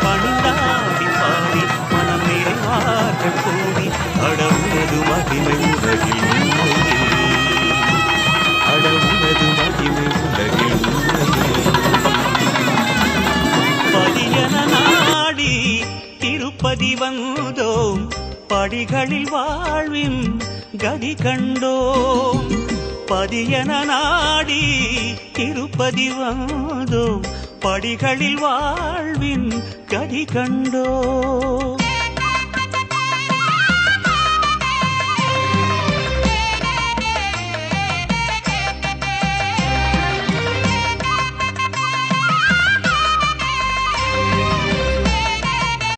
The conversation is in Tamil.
பணிந்தாடி பாடி மனம் நிறைவார்கள் கூடி அடவுனது மகிமை உலகில் உண்மையே அடவுனது மகிமை உலகில் உண்மையே பதியன நாடி திருப்பதி வந்தோம் படிகளில் வாழ்வின் கதி கண்டோம் பதியன நாடி திருப்பதி வந்தோம் படிகளில் வாழ்வின் கதி கண்டோம்